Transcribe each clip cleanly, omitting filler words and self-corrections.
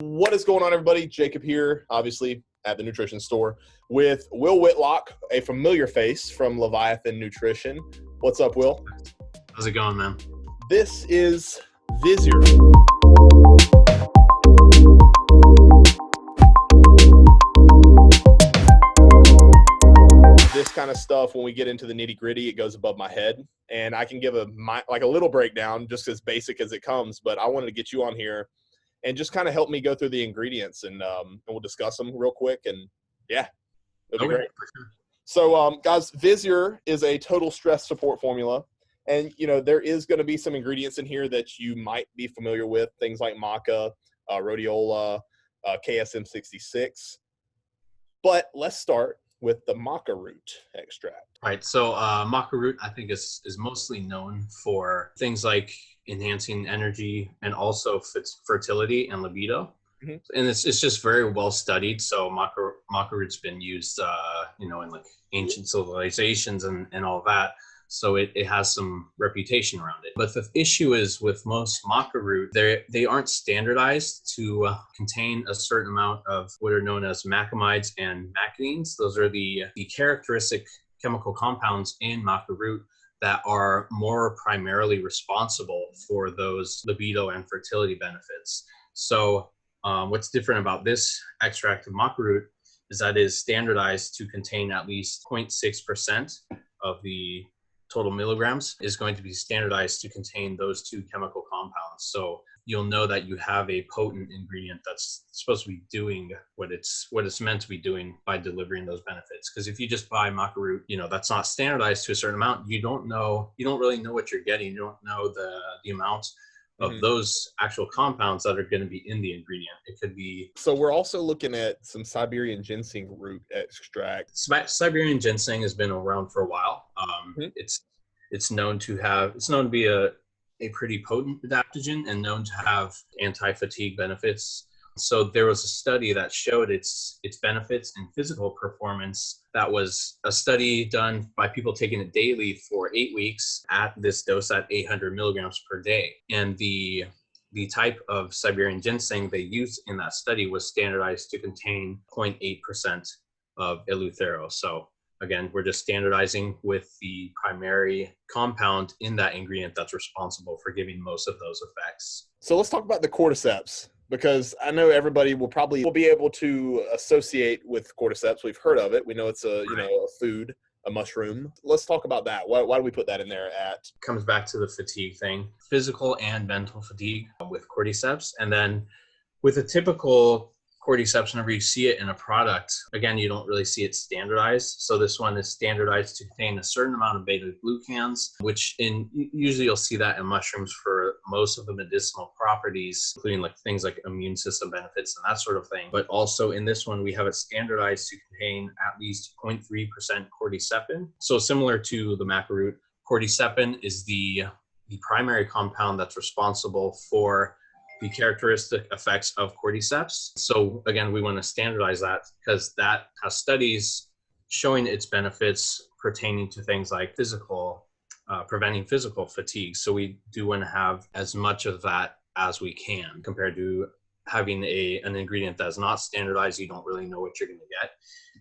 What is going on, everybody? Jacob here, obviously, at the nutrition store with Will Whitlock, a familiar face from Leviathan Nutrition. What's up, Will? How's it going, man? This is VIZURE. This kind of stuff, when we get into the nitty-gritty, it goes above my head, and I can give a little breakdown, just as basic as it comes. But I wanted to get you on here and just kind of help me go through the ingredients, and we'll discuss them real quick. And yeah, it'll be great. For sure. So, guys, VIZURE is a total stress support formula. And, there is going to be some ingredients in here that you might be familiar with, things like maca, rhodiola, KSM66. But let's start with the Maca Root extract. Right. So Maca Root, I think, is mostly known for things like enhancing energy and also fertility and libido. Mm-hmm. And it's just very well studied. So Maca Root's been used, in like ancient civilizations and all that. So it has some reputation around it. But the issue is with most Maca Root, they aren't standardized to contain a certain amount of what are known as macamides and macadines. Those are the characteristic chemical compounds in Maca Root that are more primarily responsible for those libido and fertility benefits. So what's different about this extract of Maca Root is that it is standardized to contain at least 0.6% of the total milligrams is going to be standardized to contain those two chemical compounds. So you'll know that you have a potent ingredient that's supposed to be doing what it's meant to be doing by delivering those benefits. Because if you just buy Maca Root, that's not standardized to a certain amount, you don't really know what you're getting. You don't know the amount of those actual compounds that are going to be in the ingredient. It could be. So we're also looking at some Siberian Ginseng root extract. Siberian Ginseng has been around for a while. It's known to be a pretty potent adaptogen and known to have anti-fatigue benefits. So there was a study that showed its benefits in physical performance. That was a study done by people taking it daily for 8 weeks at this dose at 800 milligrams per day. And the type of Siberian ginseng they used in that study was standardized to contain 0.8% of eleuthero. So again, we're just standardizing with the primary compound in that ingredient that's responsible for giving most of those effects. So let's talk about the cordyceps, because I know everybody will be able to associate with cordyceps. We've heard of it. We know it's a food, a mushroom. Let's talk about that. Why do we put that in there at? Comes back to the fatigue thing, physical and mental fatigue with cordyceps. And then with a typical cordyceps, whenever you see it in a product, again, you don't really see it standardized. So this one is standardized to contain a certain amount of beta-glucans, which usually you'll see that in mushrooms for most of the medicinal properties, including like things like immune system benefits and that sort of thing. But also in this one, we have it standardized to contain at least 0.3% cordycepin. So similar to the Maca Root, cordycepin is the primary compound that's responsible for the characteristic effects of cordyceps. So again, we want to standardize that because that has studies showing its benefits pertaining to things like preventing physical fatigue. So we do want to have as much of that as we can compared to having an ingredient that's not standardized. You don't really know what you're going to get.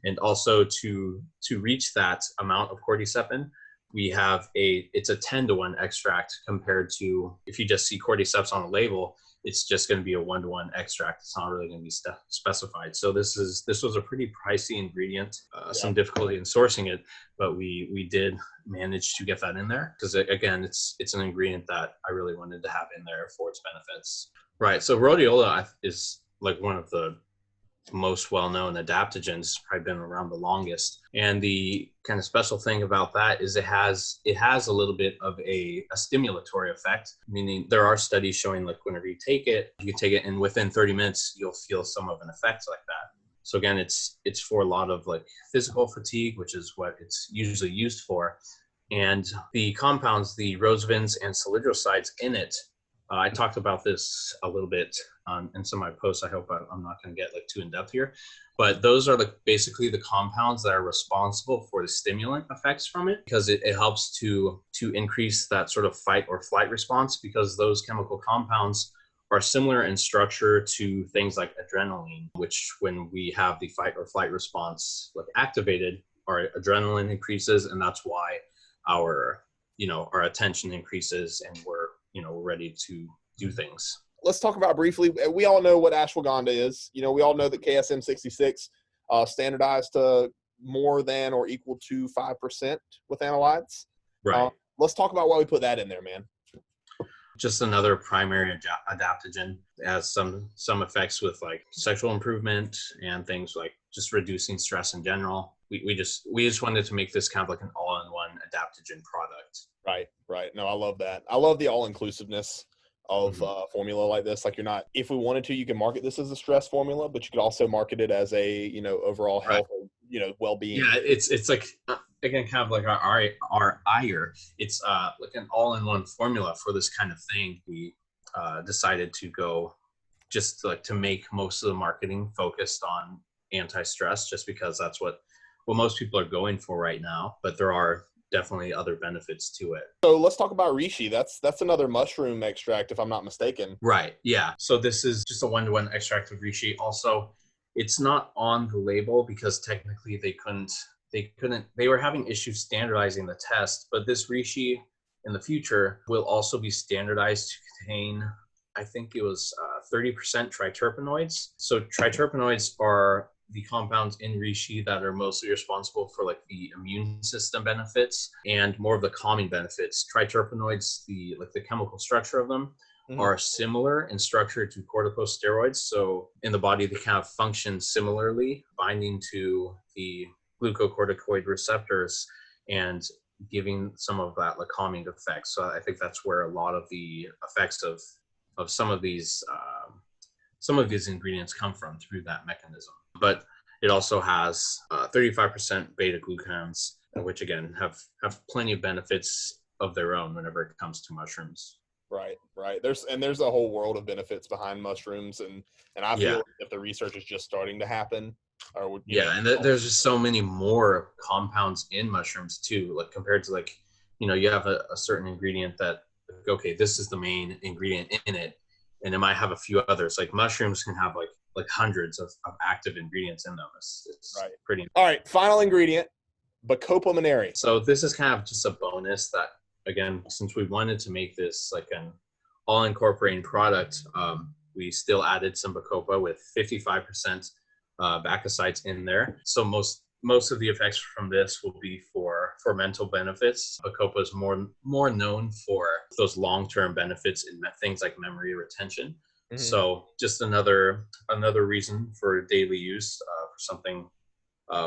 And also to reach that amount of cordycepin, it's a 10-to-1 extract compared to if you just see cordyceps on a label, it's just going to be a 1-to-1 extract. It's not really going to be specified. So this was a pretty pricey ingredient, some difficulty in sourcing it, but we did manage to get that in there because again, it's an ingredient that I really wanted to have in there for its benefits. Right. So rhodiola is like one of the most well-known adaptogens, probably been around the longest. And the kind of special thing about that is it has a little bit of a stimulatory effect, meaning there are studies showing like whenever you take it and within 30 minutes, you'll feel some of an effect like that. So again, it's for a lot of like physical fatigue, which is what it's usually used for. And the compounds, the rosavins and salidrosides in it, I talked about this a little bit in some of my posts. I hope I'm not going to get like too in depth here, but those are basically the compounds that are responsible for the stimulant effects from it, because it helps to increase that sort of fight or flight response, because those chemical compounds are similar in structure to things like adrenaline, which when we have the fight or flight response like activated, our adrenaline increases, and that's why our our attention increases and we're ready to do things. Let's talk about briefly. We all know what ashwagandha is. We all know that KSM 66 standardized to more than or equal to 5% with analytes. Right. Let's talk about why we put that in there, man. Just another primary adaptogen. It has some effects with like sexual improvement and things like just reducing stress in general. We just wanted to make this kind of like an all-in-one adaptogen product. Right. No, I love that. I love the all-inclusiveness of formula like this. Like if we wanted to, you can market this as a stress formula, but you could also market it as a, overall health, well-being. Yeah, it's like, again, kind of like our IRE. It's like an all-in-one formula for this kind of thing. We decided to go just like to make most of the marketing focused on anti-stress, just because that's what most people are going for right now. But there are definitely other benefits to it. So let's talk about Reishi. That's another mushroom extract, if I'm not mistaken. Right. Yeah. So this is just a 1-to-1 extract of Reishi. Also, it's not on the label because technically they were having issues standardizing the test, but this Reishi in the future will also be standardized to contain, I think it was 30% triterpenoids. So triterpenoids are the compounds in Reishi that are mostly responsible for like the immune system benefits and more of the calming benefits. Triterpenoids, the chemical structure of them are similar in structure to corticosteroids. So in the body, they kind of function similarly, binding to the glucocorticoid receptors and giving some of that like calming effects. So I think that's where a lot of the effects of some of these ingredients come from, through that mechanism. But it also has 35% beta glucans, which again have plenty of benefits of their own whenever it comes to mushrooms. Right. There's a whole world of benefits behind mushrooms, and I feel if the research is just starting to happen, and there's just so many more compounds in mushrooms too, like compared to like, you have a certain ingredient that, okay, this is the main ingredient in it, and it might have a few others. Like mushrooms can have like hundreds of active ingredients in them. It's right. Pretty. All right, final ingredient, Bacopa mineri. So this is kind of just a bonus that, again, since we wanted to make this like an all-incorporating product, we still added some Bacopa with 55% bacosites in there. So most of the effects from this will be for mental benefits. Bacopa is more known for those long-term benefits in things like memory retention. So just another reason for daily use for something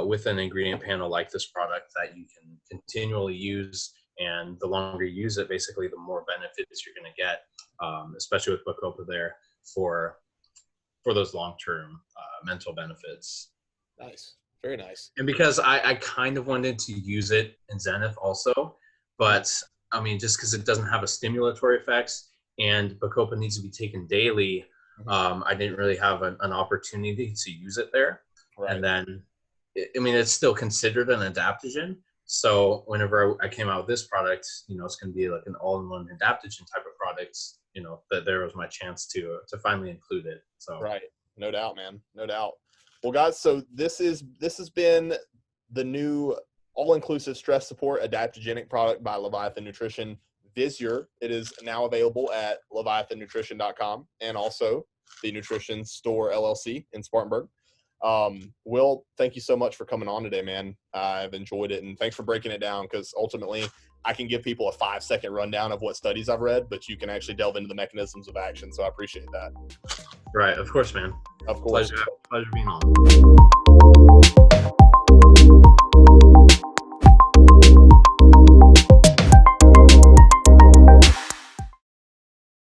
with an ingredient panel like this product that you can continually use. And the longer you use it, basically, the more benefits you're going to get, especially with Bacopa there for those long-term mental benefits. Nice. Very nice. And because I kind of wanted to use it in Zenith also, but I mean, just because it doesn't have a stimulatory effects and Bacopa needs to be taken daily, I didn't really have an opportunity to use it there. Right. And then, it's still considered an adaptogen. So whenever I came out with this product, it's going to be like an all-in-one adaptogen type of product, that there was my chance to finally include it. So right. No doubt, man. No doubt. Well, guys, so this has been the new all-inclusive stress support adaptogenic product by Leviathan Nutrition, VIZURE. It is now available at leviathannutrition.com and also the Nutrition Store LLC in Spartanburg. Will, thank you so much for coming on today, man. I've enjoyed it, and thanks for breaking it down, because ultimately I can give people a 5-second rundown of what studies I've read, but you can actually delve into the mechanisms of action. So I appreciate that. Right. Of course, man. Of course. Pleasure being on.